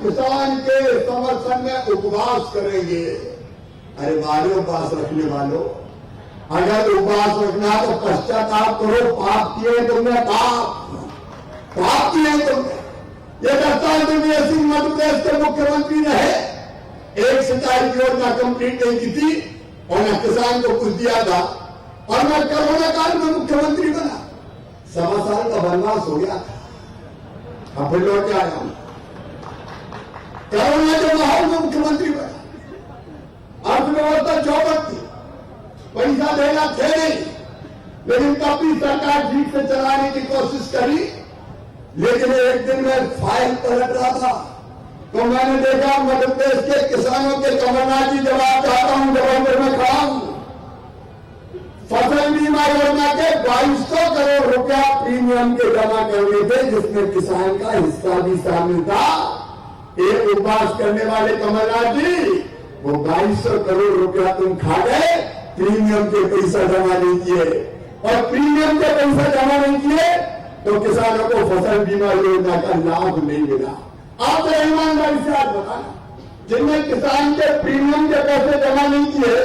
किसान के समर्थन में उपवास करेंगे। अरे वाले उपवास रखने वालों, अगर उपवास रखना है तो पश्चाताप करो, पाप किए तुमने, पाप किए तुमने। ये दस्तान दिग्विजय सिंह मध्य प्रदेश के मुख्यमंत्री रहे, एक सिंचाई की योजना कंप्लीट नहीं की थी और न किसान को कुछ दिया था, और मैं कोरोना काल में मुख्यमंत्री बना, 1.25 साल का वनवास हो गया था, अब फिर लौट के आया हूं। कोरोना के माहौल में मुख्यमंत्री बना, अर्थव्यवस्था चौपट थी, पैसा देना थे नहीं, लेकिन तब भी सरकार ठीक से चलाने की कोशिश करी। लेकिन एक दिन में फाइल पलट रहा था तो मैंने देखा मध्य प्रदेश के किसानों के कमलनाथ जी जवाब चाहता हूं, जबलपुर में खड़ा हूं, फसल बीमा योजना के 2200 करोड़ रुपया प्रीमियम के जमा करने थे, जिसमें किसान का हिस्सा भी शामिल था। एक उपवास करने वाले कमलनाथ जी, वो 2200 करोड़ रुपया तुम खा गए, प्रीमियम के पैसा जमा नहीं किए, और प्रीमियम के पैसा जमा नहीं किए तो किसानों को फसल बीमा योजना का लाभ नहीं मिला। आप ईमानदारी से आज बताना, जिनने किसान के प्रीमियम के पैसे जमा नहीं किए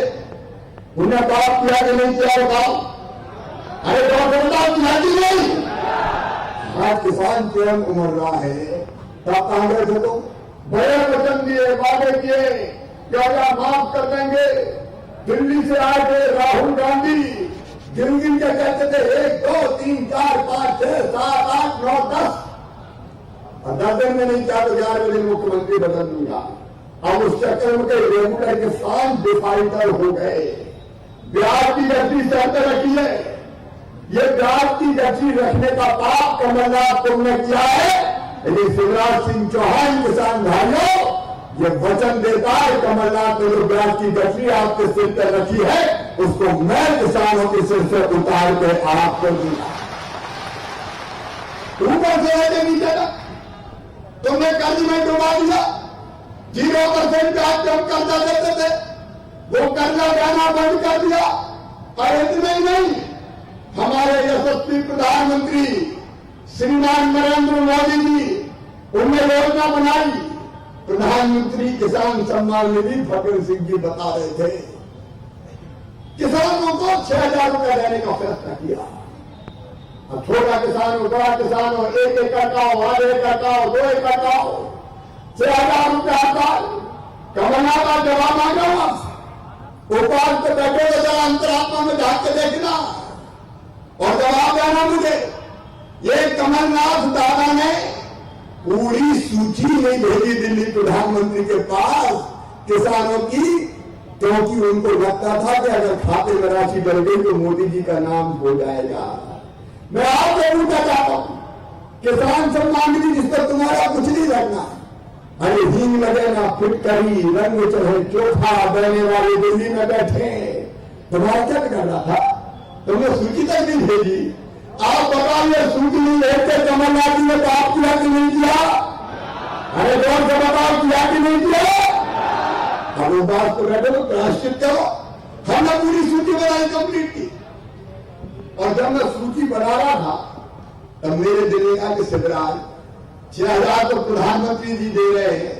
उन्हें पाप किया कि नहीं किया बताओ? अरे बताओ, किया कि नहीं? आज किसान स्वयं उमड़ रहा है, तब कांग्रेस को बड़े वचन दिए, वादे किए कि अगर माफ कर देंगे। दिल्ली से आए थे राहुल गांधी, गिन के कहते थे 1 2 3 4 5 6 7 8 9 10, और 10 दिन में नहीं किया तो 11वें दिन मुख्यमंत्री बदल दूंगा। अब उस चक्कर में कई रेगुलर किसान डिफाल्टर हो गए। ब्याज की गति शर्त रखी है, ये ब्याज की गति रखने का पाप कमलनाथ तुमने किया है। लेकिन शिवराज सिंह चौहान किसान भाइयों, ये वचन देता है कमलनाथ ने जो ब्याज की गति आपके सिर पर रखी है, उसको मैं किसानों के सिर से उतार के आपको दूंगा। ऊपर से आगे नीचे तक तुमने कर्ज में डुबा दिया, 0% ब्याज कम कर्जा देते थे, वो कर्जा देना बंद कर दिया। और इतना ही नहीं, हमारे यशस्वी प्रधानमंत्री श्रीमान नरेंद्र मोदी जी, उनने योजना बनाई, प्रधानमंत्री किसान सम्मान निधि। फकीर सिंह जी बता रहे थे, किसानों को 6,000 रुपया देने का फैसला किया। अब छोटा किसान हो, बड़ा किसान हो, 1 एकड़ का हो, 1.5 एकड़ का हो, 2 एकड़ का हो, 6,000 रुपया साल। कमलनाथ का जवाब आ गया, उपवास पे बैठे तो जरा अंतरात्मा में झांक के देखना और जवाब देना मुझे। ये कमलनाथ दादा ने पूरी सूची नहीं भेजी दिल्ली प्रधानमंत्री के पास किसानों की, क्योंकि उनको लगता था कि अगर खाते में राशि बढ़ गई तो मोदी जी का नाम हो जाएगा। मैं आपसे पूछना चाहता हूं, किसान सम्मान निधि जिस पर तुम्हारा कुछ नहीं रखना, अरे हींग लगे ना फिटकरी, रंग चढ़े चोखा देने वाले दिल्ली में बैठे, तुम्हारा क्या कर रहा था? तुमने सूची तक नहीं भेजी। आप बताओ, ये सूची नहीं भेजते कमलनाथ जी ने पाप किया कि नहीं किया? अरे जोर से बताओ, किया कि नहीं किया? अब वो बात को बैठो तो प्रायश्चित करो। हमने पूरी सूची बनाई, कंप्लीट की, और जब मैं सूची बना रहा था तब मेरे दिल में कहा कि शिवराज 6,000 तो प्रधानमंत्री जी दे रहे हैं,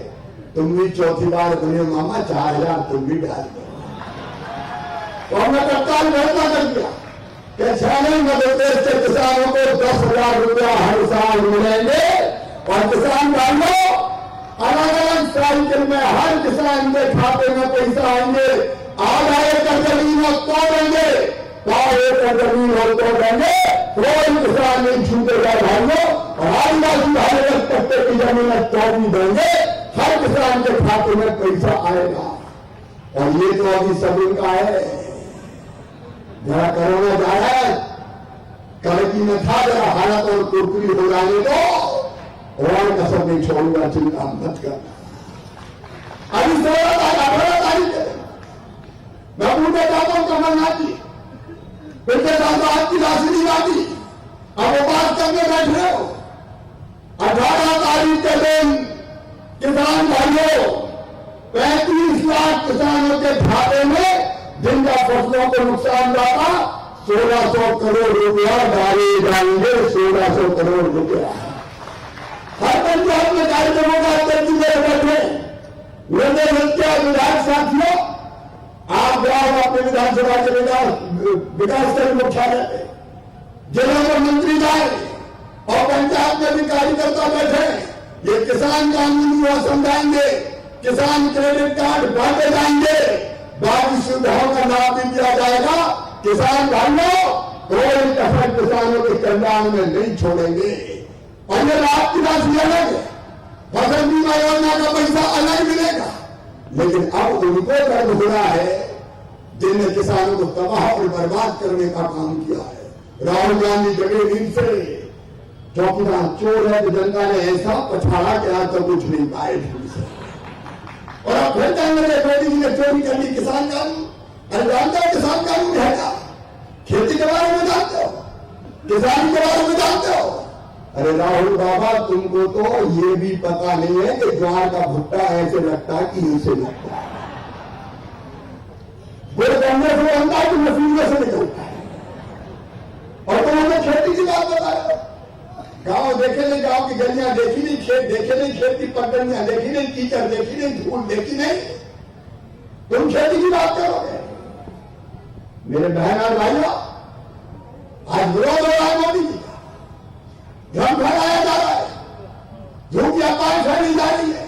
तुम भी चौथी बार बने मामा, 4,000 तुम भी डाल दो। तो हमने तत्काल फैसला कर दिया कि 6 मध्य प्रदेश के किसानों को 10,000 रुपया हर साल मिलेंगे, और किसान भाइयों अलग अलग साइकिल में हर किसान के खाते में पैसा आएंगे। आधा एकड़ जमीन और तोड़ेंगे, 100 एकड़ जमीन और तोड़ेंगे, कोई किसान नहीं छूटेगा भाइयों। और आदिवासी भाई पट्टे की जमीन तोड़ देंगे, हर किसान के खाते में पैसा आएगा। और ये तो अभी सब इनका है, जरा कोरोना जा रहा है, कड़की में था, जरा हालत और कुरकुरी हो जाने दो, और कसर नहीं छोड़ूंगा, चिंता मत करना। अभी 16 तारीख है, मैं पूछना चाहता हूं कमलनाथ जी, पिछले साल तो आपकी राशि नहीं आती, अब वो बात करने बैठ रहे हो। 18 तारीख के दिन किसान भाइयों 35 लाख किसानों के खाते में जिनका फसलों को नुकसान हुआ, 1600 करोड़ रुपया डाले जाएंगे। 1600 करोड़ रुपया हर पंचायत में कार्यक्रमों का विधायक साथियों, आप जाओ अपने विधानसभा के विकास खंड मुख्यालय, जिलों में मंत्री जाए और पंचायत में भी कार्यकर्ता बैठे, ये किसान कानून हुआ समझाएंगे, किसान क्रेडिट कार्ड बांटे जाएंगे, बाकी सुविधाओं का लाभ भी दिया जाएगा। किसान भाइयों, कोई कसर किसानों के कल्याण में नहीं छोड़ेंगे। और ये लाभ की राशि अलग है, फसल बीमा योजना का पैसा अलग मिलेगा, लेकिन अब उनको दर्द हो रहा है जिनने किसानों को तबाह और बर्बाद करने का काम किया है। राहुल गांधी जगह नींद से चौकीदार चोर है, तो जनता ने ऐसा पछाड़ा कि आज तक कुछ नहीं पाए ढंग से। और अब फिर कहने मोदी जी ने चोरी कर ली किसान कानून। अरे जानते हो किसान कानून है क्या? खेती के बारे में जानते हो, किसानी के बारे में जानते हो? अरे राहुल बाबा, तुमको तो ये भी पता नहीं है कि ज्वार का भुट्टा ऐसे लगता है कि ऐसे लगता है, वो गन्ने से बनता है कि मशीन से निकलता है। और तुम हमें खेती की बात बता रहे हो? गांव देखे नहीं, गांव की गलियां देखी नहीं, खेत देखे नहीं, खेत की पगडंडियां देखी नहीं, कीचड़ देखी नहीं, धूल देखी नहीं, तुम खेती की बात करोगे? मेरे बहन और भाइयों, आज विरोध हो रहा है मोदी जी का, भ्रम फैलाया जा रहा है, झूठी अफवाहें फैली जा रही है,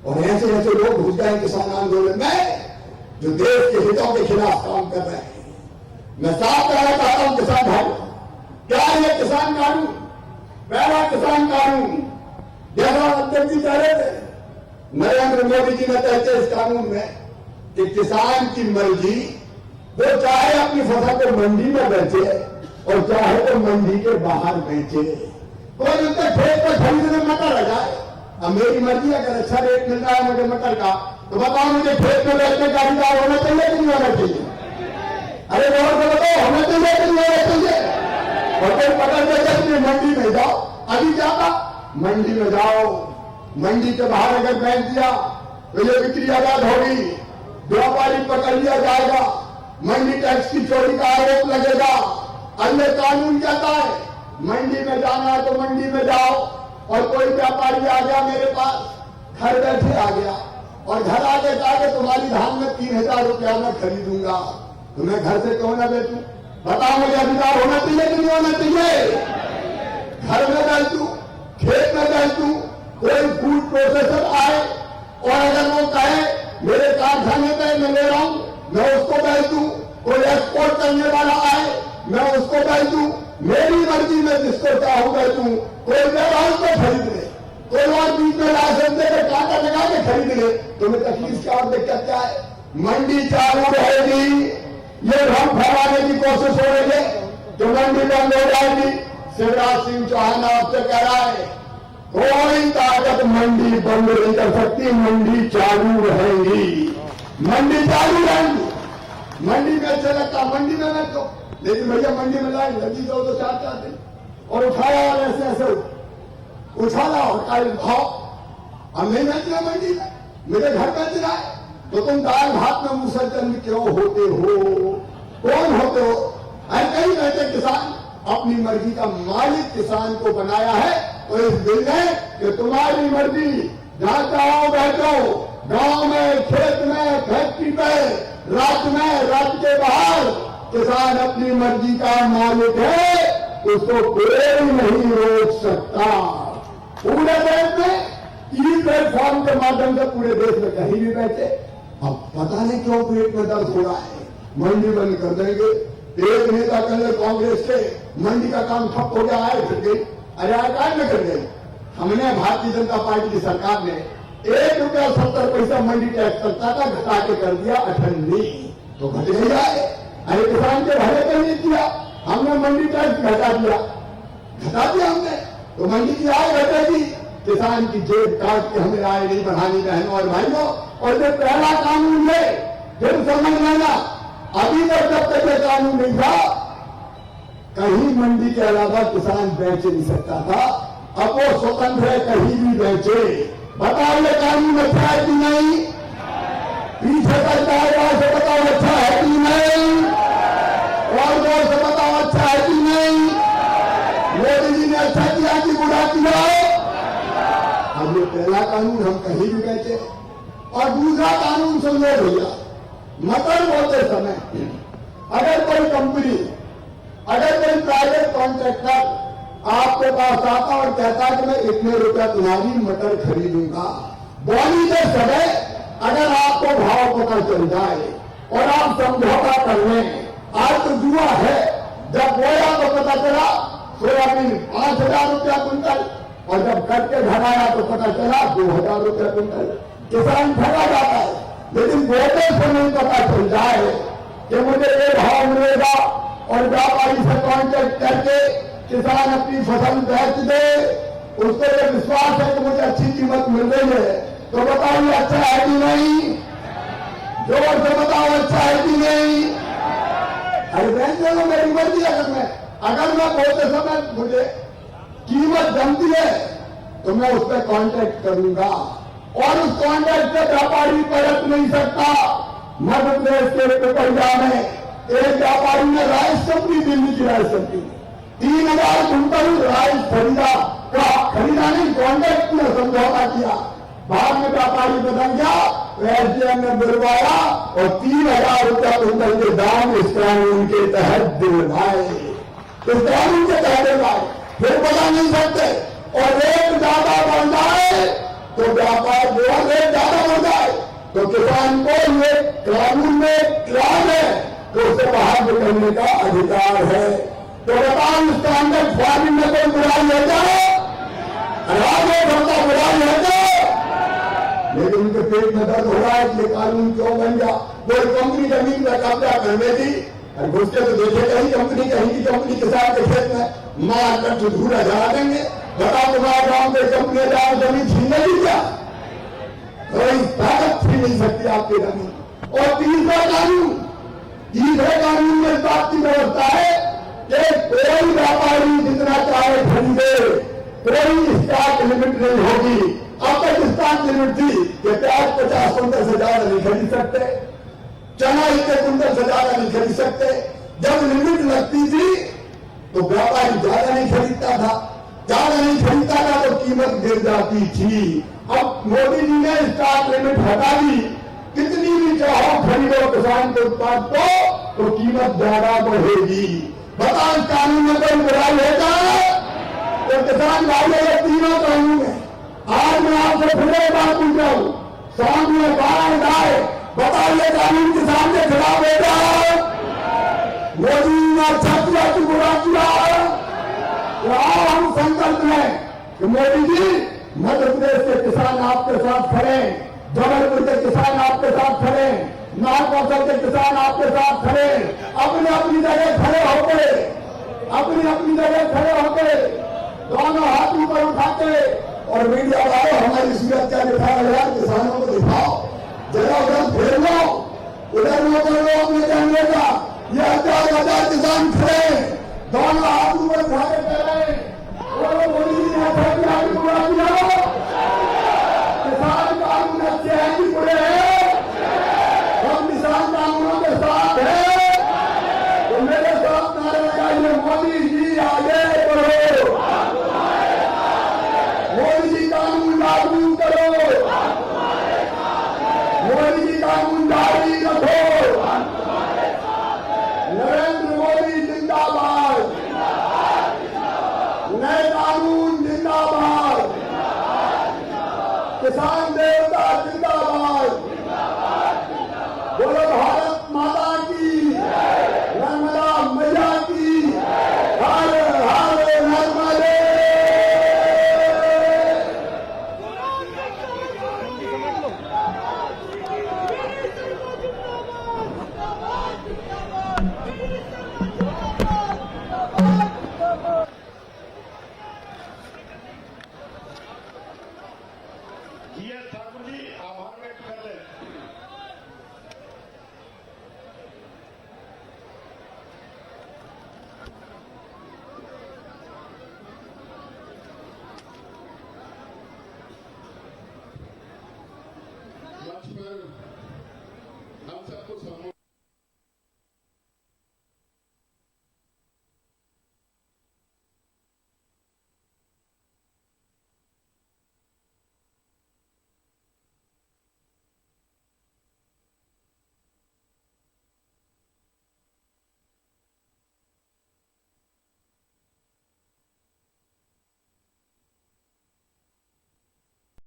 और ऐसे ऐसे लोग घुस गए किसान आंदोलन में जो देश के हितों के खिलाफ काम कर रहे हैं। मैं साफ कहना चाहता हूं किसान भाइयों, क्या ये किसान कानून, पहला किसान कानून जैसा अध्यक्ष जी कह रहे थे, नरेंद्र मोदी जी ने कहते इस कानून में कि किसान की मर्जी, वो चाहे अपनी फसल को मंडी में बेचे और चाहे तो मंडी के बाहर बेचे। कोई उनके खेत पर खरीदने मटर आ जाए, अब मेरी मर्जी, अगर अच्छा रेट मिल रहा है मुझे मटर का, तो बताओ मुझे खेत में बेचने का अधिकार होना चाहिए कि नहीं होना चाहिए? अरे गौर से बताओ, होना चाहिए कि नहीं होना चाहिए? और कोई पकड़ बेचे मंडी में जाओ, अभी जाता मंडी में जाओ, मंडी के बाहर अगर बेच दिया तो ये बिक्री आजाद होगी, व्यापारी पकड़ लिया जाएगा, मंडी टैक्स की चोरी का आरोप लगेगा। अन्य कानून कहता है मंडी में जाना है तो मंडी में जाओ, और कोई व्यापारी आ गया मेरे पास, घर बैठे आ गया और घर आके कहा कि तुम्हारी धान में 3000 रुपया मैं खरीदूंगा, तो मैं घर से क्यों ना बेचूं? बताओ मुझे अधिकार होना चाहिए कि नहीं होना चाहिए? घर में बेच दूं, खेत में बेच दूं, कोई फूड प्रोसेसर आए और अगर वो कहे मेरे कारखाने पे मैं ले रहा हूं, मैं उसको बेच दूं, कोई एक्सपोर्ट करने वाला आए मैं उसको बेच दूं, मेरी मर्जी में जिसको चाहूं बेचूं, कोई वेयरहाउस को खरीद ले, कोई और बीच में लाइसेंस देकर कांटा लगा के खरीद ले, तुम्हें तकलीफ क्या और दिक्कत क्या है? मंडी चालू रहेगी, ये भ्रम फैलाने की कोशिश हो रही है तो मंडी बंद हो जाएगी। शिवराज सिंह चौहान आपसे कह रहा है, कोई ताकत मंडी बंद नहीं कर सकती, मंडी चालू रहेगी, मंडी चालू रहेगी। मंडी में अच्छा लगता, मंडी में मैं तो, लेकिन भैया मंडी में लाए लगी दो 4-4 दिन और उठाया और ऐसे ऐसे उछाला और कल भाव अब नहीं बेचना मंडी में, मेरे घर बेचना है, तो तुम दाल भात में मुसलजन क्यों होते हो? कौन होते हो? ऐसे ही कहते किसान अपनी मर्जी का मालिक किसान को बनाया है, तो इस बिल ने कि तुम्हारी मर्जी, जहां चाहो बैठो, गांव में, खेत में, फैक्ट्री पे, राज्य में, राज्य के बाहर, किसान अपनी मर्जी का मालिक है, उसको कोई नहीं रोक सकता। पूरे देश में ई प्लेटफॉर्म के माध्यम से पूरे देश में कहीं भी बैठे। अब पता नहीं क्यों पेट में दर्द हो रहा है, मंडी बंद कर देंगे। एक नेता कल कांग्रेस के मंडी का काम ठप हो गया है, फिर गई, अरे आकार में कर गई। हमने भारतीय जनता पार्टी की सरकार ने ₹1.70 मंडी टैक्स लगता था, घटा के कर दिया 98, तो घट नहीं जाए। अरे किसान के भले के नहीं किया, हमने मंडी टैक्स घटा दिया हमने, तो मंडी की आय घटेगी, किसान की जेब काट के हमें आय नहीं बढ़ानी बहनों और भाइयों। और जो पहला कानून है फिर समझ लेना, अभी तक जब तक ये कानून नहीं था कहीं मंडी के अलावा किसान बेच नहीं सकता था, अब वो स्वतंत्र है, कहीं भी बेचे। बताओ ये कानून अच्छा है कि नहीं? पीछे चलता है से बताओ अच्छा है कि नहीं? और जोर से बताओ अच्छा है कि नहीं? मोदी जी ने अच्छा किया कि बुरा किया? अब ये पहला कानून हम कहीं भी बेचे और दूसरा कानून सुन लो भैया, मटर बोलते समय अगर कोई कंपनी, अगर कोई प्राइवेट कॉन्ट्रैक्टर आपके पास आता और कहता कि मैं इतने रुपया तुम्हारी मटर खरीदूंगा, बोनी के समय अगर आपको भाव पता चल जाए और आप समझौता कर लें, आज तो जुआ है, जब बोया तो पता चला सोयाबीन 5,000 रुपया कुंटल और जब कट के घर आया तो पता चला 2,000 रुपया कुंटल। किसान ठगा जाता है, लेकिन बोते से नहीं पता चल जाए कि मुझे ये भाव मिलेगा और व्यापारी से कॉन्टेक्ट करके किसान अपनी फसल बेच दे, उसको ये विश्वास है कि मुझे अच्छी कीमत मिल रही है, तो बताइए अच्छा है कि नहीं? जोर से बताओ अच्छा है कि नहीं? अरे बेचने को मेरी मर्जी, अगर मैं बोलते समय मुझे कीमत जमती है तो मैं उस पर कॉन्टेक्ट करूंगा और उस कॉन्टेक्ट से व्यापारी पलट नहीं सकता। मध्य प्रदेश के पिपरिया में एक व्यापारी ने राइस कंपनी, दिल्ली की राइस कंपनी 3,000 कुंटल राइस खरीदा नहीं, कॉन्ट्रैक्ट में समझौता किया, बाद में व्यापारी बदल गया, एसडीएम ने बुलवाया और 3,000 रुपया कुंटल के दाम इस कानून के तहत दिलवाए, इस कानून के तहत दिलवाए। फिर बता नहीं सकते और रेट ज्यादा बढ़ जाए तो व्यापार जो रेट ज्यादा बढ़ जाए तो किसान को ये कानून में क्लास है तो उससे बाहर निकलने का अधिकार है। तो बताओ स्टैंडर्ड फार्मिंग में कोई बुराई है क्या? राजो भरता बुराई है क्या? लेकिन उनके पेट में दर्द हो रहा है कि ये कानून क्यों बन गया। कोई कंपनी जमीन का कब्जा करने दी और घुसके तो देखे कहीं कंपनी, कहीं की कंपनी किसान के खेत में मार कर धूरा जला देंगे। बताओ तुम्हारे गांव में कंपनी जाओ जमीन छीनेगी क्या? कोई ताकत छीन नहीं सकती आपकी जमीन। और तीसरे कानून में इस बात की व्यवस्था है कि कोई व्यापारी जितना चाहे खरीदे, कोई स्टॉक लिमिट नहीं होगी। अब तक स्टॉक लिमिट थी कि प्याज 50 कुंटल से ज्यादा नहीं खरीद सकते, चना इतने कुंटल से ज्यादा नहीं खरीद सकते। जब लिमिट लगती थी तो व्यापारी ज्यादा नहीं खरीदता था, ज्यादा नहीं खरीदता था तो कीमत गिर जाती थी। अब मोदी जी ने स्टॉक लिमिट हटा दी, कितनी भी चाहो खरीदो किसान के उत्पाद को तो कीमत ज्यादा बढ़ेगी। बताओ इस कानून में कोई बुराई है क्या? तो किसान भाइयों ये तीनों कानून है। आज मैं आपसे फिर एक बात पूछ रहा हूं, सामने 12 गाय, बताओ ये कानून किसान के खिलाफ है क्या? मोदी ने अच्छा किया कि बुरा किया? तो आओ हम संकल्प लें कि मोदी जी मध्य प्रदेश के किसान आपके साथ खड़े, जबलपुर के किसान आपके साथ खड़े, नागौर के किसान आपके साथ खड़े, अपनी अपनी जगह खड़े होके, अपनी अपनी जगह खड़े होके दोनों हाथ ऊपर उठा के और मीडिया वालों हमारी सूरत क्या दिखा रहे हैं, किसानों को दिखाओ, जगह उधर फेर लो, उधर नो कर लो अपने जानने का। ये 1000 किसान खड़े, दोनों हाथ ऊपर उठा के कह रहे हैं मोदी जी ने अच्छा किया कि बुरा किया? किसान कानून अच्छे हैं कि बुरे हैं? हम किसान कानूनों के साथ हैं तो मेरे साथ नारे लगाइए, मोदी जी आगे बढ़ो, मोदी जी कानून लागू करो, मोदी जी कानून जारी रखो, नरेंद्र मोदी जिंदाबाद, नए कानून जिंदाबाद, किसान देवता जिंदाबाद, बोलो भारत माता की, नर्मदा मैया की, हर हर नर्मदे। ठाकुर जी आभार व्यक्त करते हैं।